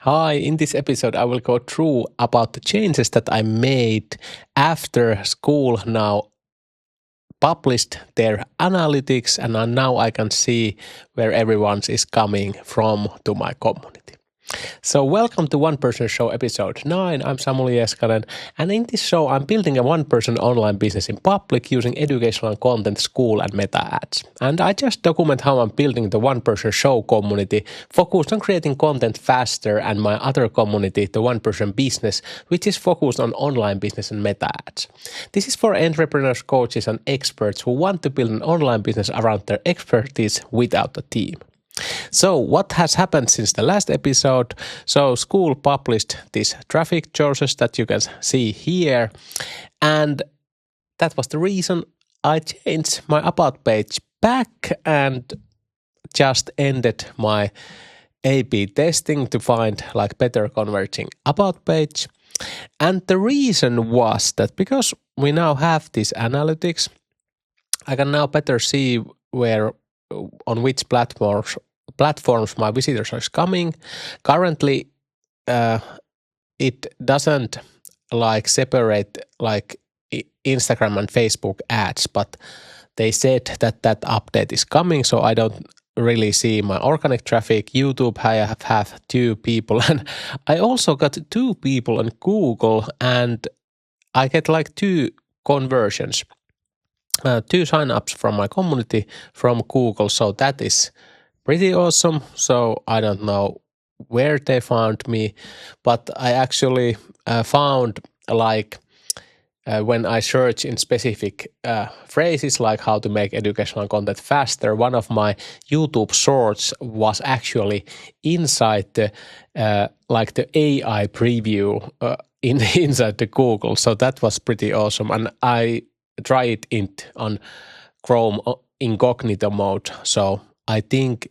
Hi, in this episode I will go through about the changes that I made after Skool now published their analytics and now I can see where everyone is coming from to my community. So welcome to One Person Show episode 9. I'm Samuli Eskanen and in this show I'm building a one-person online business in public using educational content, Skool and Meta ads. And I just document how I'm building the One Person Show community focused on creating content faster and my other community, the One Person Business, which is focused on online business and Meta ads. This is for entrepreneurs, coaches and experts who want to build an online business around their expertise without a team. So what has happened since the last episode? So Skool published these traffic sources that you can see here, and that was the reason I changed my about page back and just ended my A/B testing to find like better converting about page. And the reason was that because we now have these analytics, I can now better see on which platforms my visitors are coming. Currently, it doesn't like separate like Instagram and Facebook ads, but they said that that update is coming, so I don't really see my organic traffic. YouTube, I have 2 people, and I also got 2 people on Google, and I get like 2 conversions. 2 signups from my community from Google, so that is pretty awesome. So I don't know where they found me, but I actually found like when I search in specific phrases like how to make educational content faster, one of my YouTube shorts was actually inside the like the AI preview inside the Google. So that was pretty awesome, and I tried it on Chrome incognito mode. So I think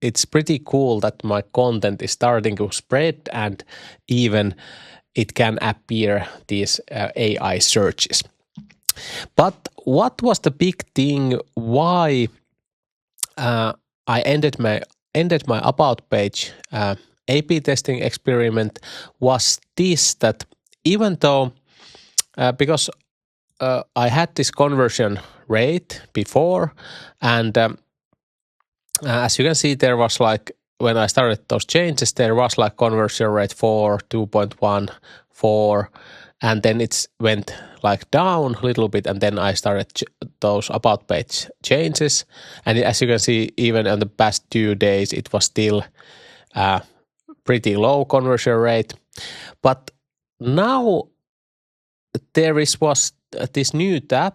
it's pretty cool that my content is starting to spread and even it can appear these AI searches. But what was the big thing why I ended my about page A/B testing experiment was this, that even though because I had this conversion rate before, and as you can see, there was like, when I started those changes, there was like conversion rate 4, 2.1, 4, and then it went like down a little bit, and then I started those about page changes, and as you can see, even in the past 2 days, it was still pretty low conversion rate. But now there was this new tab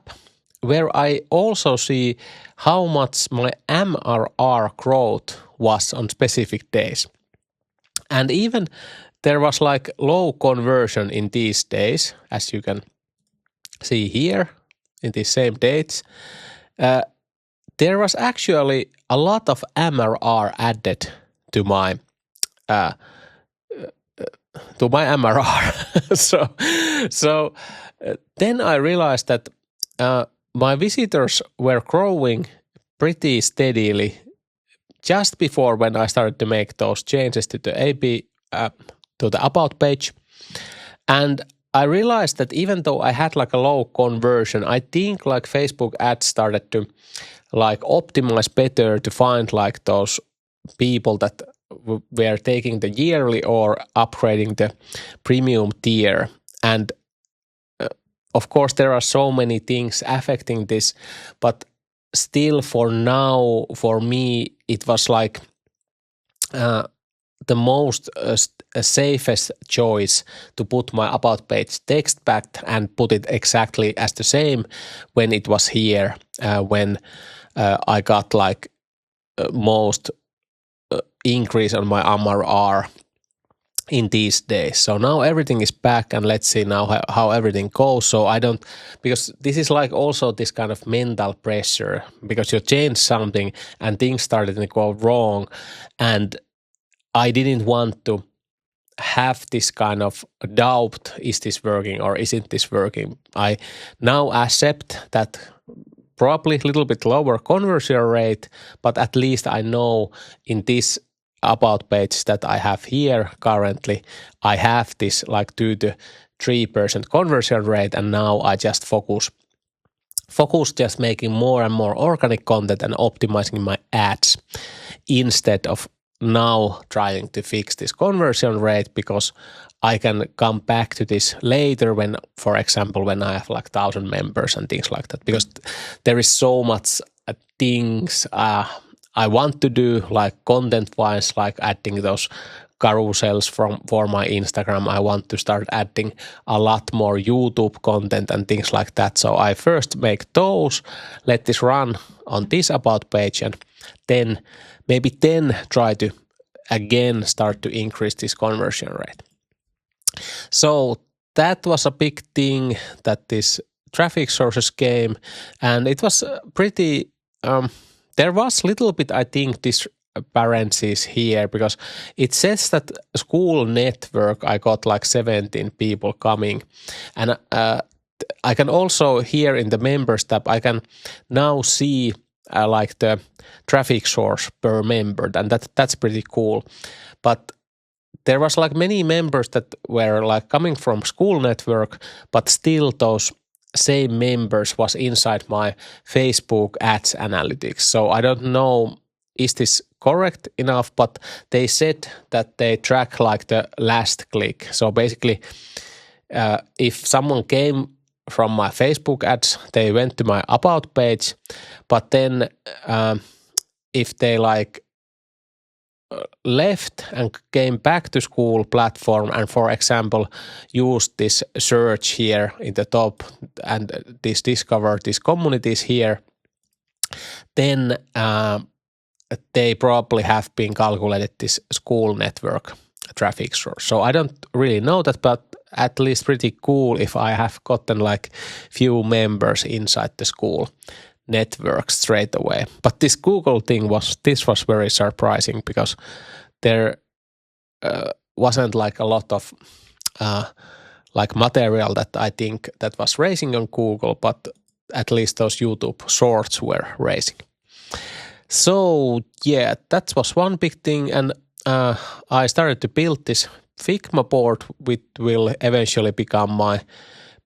where I also see how much my MRR growth was on specific days. And even there was like low conversion in these days, as you can see here in these same dates. There was actually a lot of MRR added to my MRR. so then I realized that my visitors were growing pretty steadily just before when I started to make those changes to the A/B to the about page, and I realized that even though I had like a low conversion, I think like Facebook ads started to like optimize better to find like those people that were taking the yearly or upgrading the premium tier. And of course, there are so many things affecting this, but still for now, for me, it was like the most safest choice to put my about page text back and put it exactly as the same when it was here, when I got like most increase on my MRR in these days. So now everything is back, and let's see now how everything goes. So I don't, because this is like also this kind of mental pressure, because you change something and things started to go wrong, and I didn't want to have this kind of doubt, is this working or isn't this working? I now accept that probably a little bit lower conversion rate, but at least I know in this about pages that I have here currently, I have this like 2 to 3% conversion rate, and now I just focus just making more and more organic content and optimizing my ads instead of now trying to fix this conversion rate, because I can come back to this later when, for example, when I have like 1,000 members and things like that, because there is so much things I want to do, like content-wise, like adding those carousels for my Instagram. I want to start adding a lot more YouTube content and things like that. So I first make those, let this run on this about page, and then maybe try to again start to increase this conversion rate. So that was a big thing, that this traffic sources came, and it was pretty, there was little bit, I think, discrepancies here, because it says that school network, I got like 17 people coming, and I can also here in the members tab, I can now see like the traffic source per member, and that's pretty cool. But there was like many members that were like coming from school network, but still those same members was inside my Facebook ads analytics. So I don't know, is this correct enough, but they said that they track like the last click. So basically, if someone came from my Facebook ads, they went to my about page, but then if they like left and came back to school platform and, for example, used this search here in the top and this discover these communities here, then they probably have been calculated this school network traffic source. So I don't really know that, but at least pretty cool if I have gotten like few members inside the school network straight away. But this Google thing was very surprising, because there wasn't like a lot of like material that I think that was raising on Google, but at least those YouTube shorts were raising. So yeah, that was one big thing, and I started to build this Figma board, which will eventually become my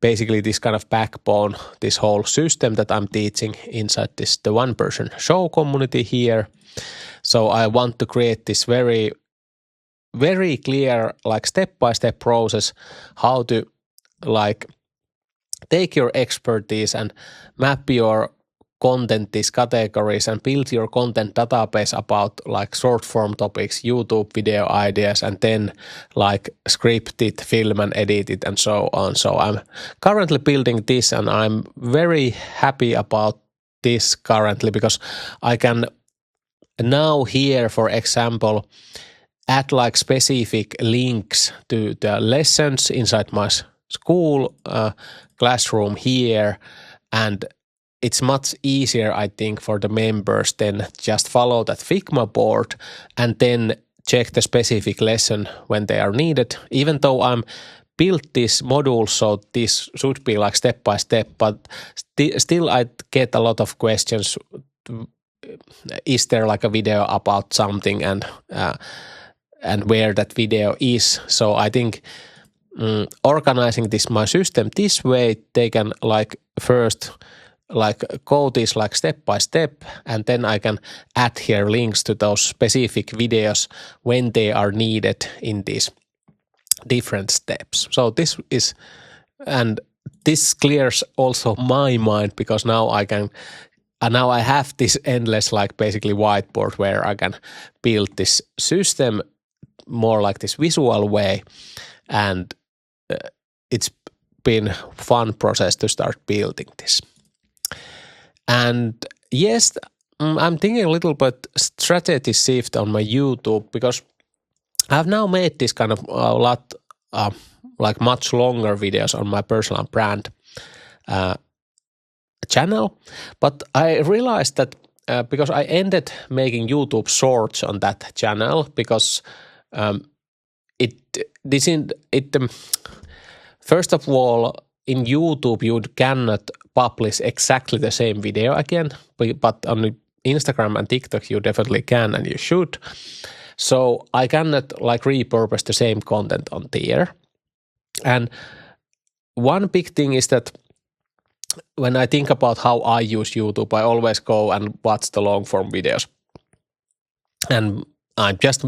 basically this kind of backbone, this whole system that I'm teaching inside this the one person show community here. So I want to create this very, very clear like step-by-step process how to like take your expertise and map your content, these categories, and build your content database about like short form topics, YouTube video ideas, and then like script it, film and edit it, and so on. So I'm currently building this, and I'm very happy about this currently, because I can now here, for example, add like specific links to the lessons inside my school classroom here, and it's much easier, I think, for the members than just follow that Figma board and then check the specific lesson when they are needed. Even though I'm built this module, so this should be like step by step, but still I get a lot of questions. Is there like a video about something, and where that video is? So I think organizing this my system this way, they can like first like go this like step by step, and then I can add here links to those specific videos when they are needed in these different steps. So this is, and this clears also my mind, because now I have this endless like basically whiteboard where I can build this system more like this visual way, and it's been fun process to start building this. And yes, I'm thinking a little bit strategy shift on my YouTube, because I've now made this kind of a lot like much longer videos on my personal brand channel, but I realized that because I ended making YouTube shorts on that channel, because first of all, in YouTube you cannot publish exactly the same video again, but on Instagram and TikTok you definitely can, and you should. So I cannot like repurpose the same content on there. And one big thing is that when I think about how I use YouTube, I always go and watch the long form videos. And I'm just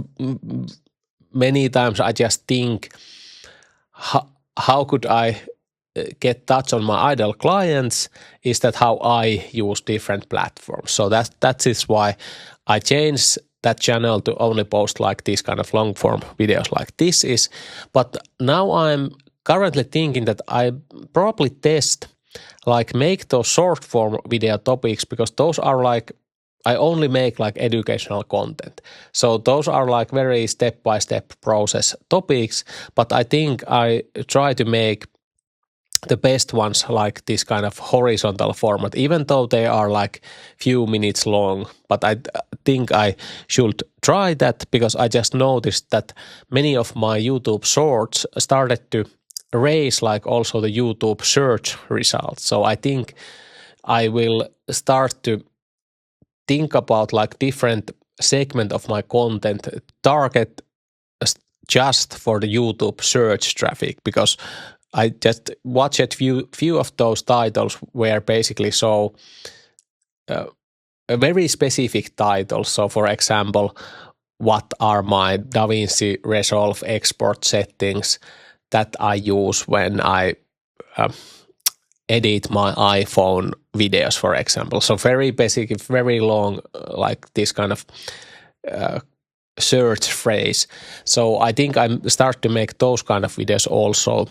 many times I just think, how could I get touch on my ideal clients? Is that how I use different platforms? So that is why I changed that channel to only post like these kind of long form videos like this is. But now I'm currently thinking that I probably test like make those short form video topics, because those are like, I only make like educational content. So those are like very step-by-step process topics, but I think I try to make the best ones like this kind of horizontal format, even though they are like few minutes long. But I think I should try that, because I just noticed that many of my YouTube shorts started to raise like also the YouTube search results. So I think I will start to think about like different segment of my content, target just for the YouTube search traffic, because I just watched few of those titles where basically so a very specific title. So for example, what are my DaVinci Resolve export settings that I use when I edit my iPhone videos, for example. So very basic, very long, like this kind of search phrase. So I think I start to make those kind of videos also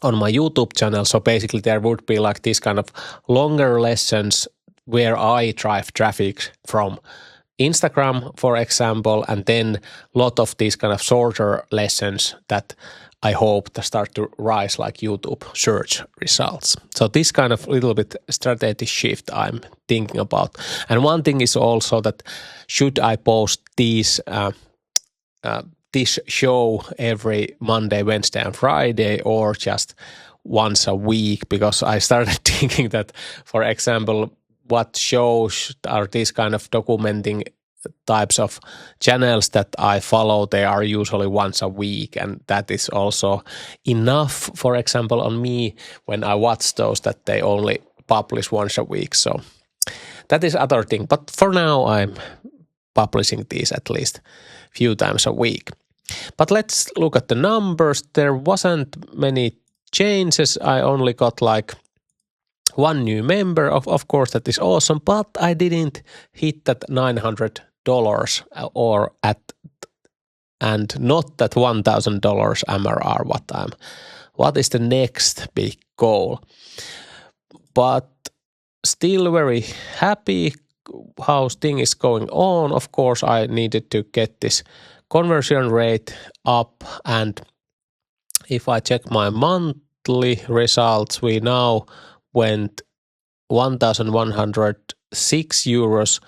on my YouTube channel. So basically there would be like this kind of longer lessons where I drive traffic from Instagram, for example, and then a lot of these kind of shorter lessons that I hope to start to rise like YouTube search results. So this kind of little bit strategy shift I'm thinking about. And one thing is also that should I post these this show every Monday, Wednesday, and Friday, or just once a week? Because I started thinking that, for example, what shows are these kind of documenting types of channels that I follow, they are usually once a week, and that is also enough, for example, on me when I watch those, that they only publish once a week. So that is other thing. But for now, I'm publishing these at least few times a week. But let's look at the numbers. There wasn't many changes. I only got like one new member. Of course, that is awesome, but I didn't hit that $900 or and not that $1,000 MRR. What is the next big goal? But still very happy how thing is going on. Of course, I needed to get this conversion rate up, and if I check my monthly results, we now went 1,106 euros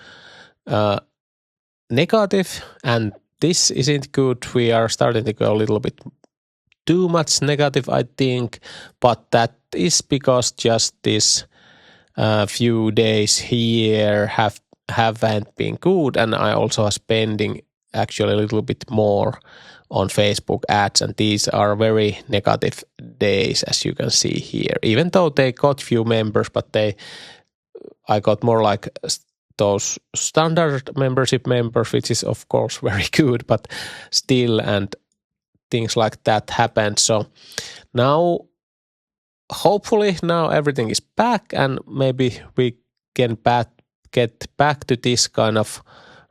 negative, and this isn't good. We are starting to go a little bit too much negative, I think, but that is because just this few days here haven't been good, and I also am spending actually a little bit more on Facebook ads, and these are very negative days, as you can see here. Even though they got few members, but I got more like those standard membership members, which is of course very good, but still, and things like that happened. So now, hopefully now everything is back, and maybe we can get back to this kind of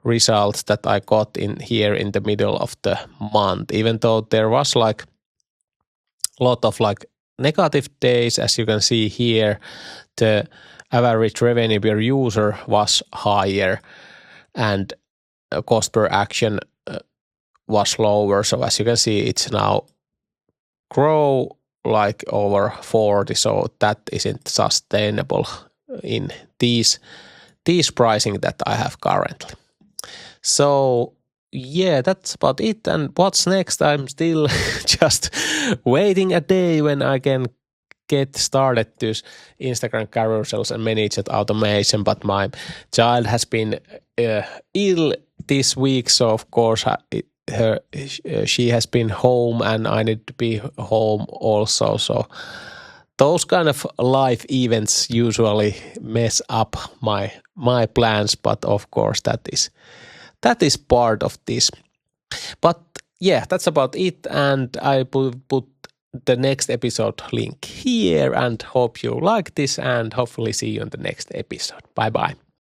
results that I got in here in the middle of the month, even though there was like a lot of like negative days. As you can see here, the average revenue per user was higher, and cost per action was lower. So as you can see, it's now grow like over 40. So that isn't sustainable in these pricing that I have currently. So yeah, that's about it. And what's next? I'm still just waiting a day when I can get started to Instagram carousels and manage it automation, but my child has been ill this week, so of course she has been home and I need to be home also. So those kind of life events usually mess up my plans, but of course that is part of this. But yeah, that's about it, and I put the next episode link here, and hope you like this, and hopefully see you in the next episode. Bye bye.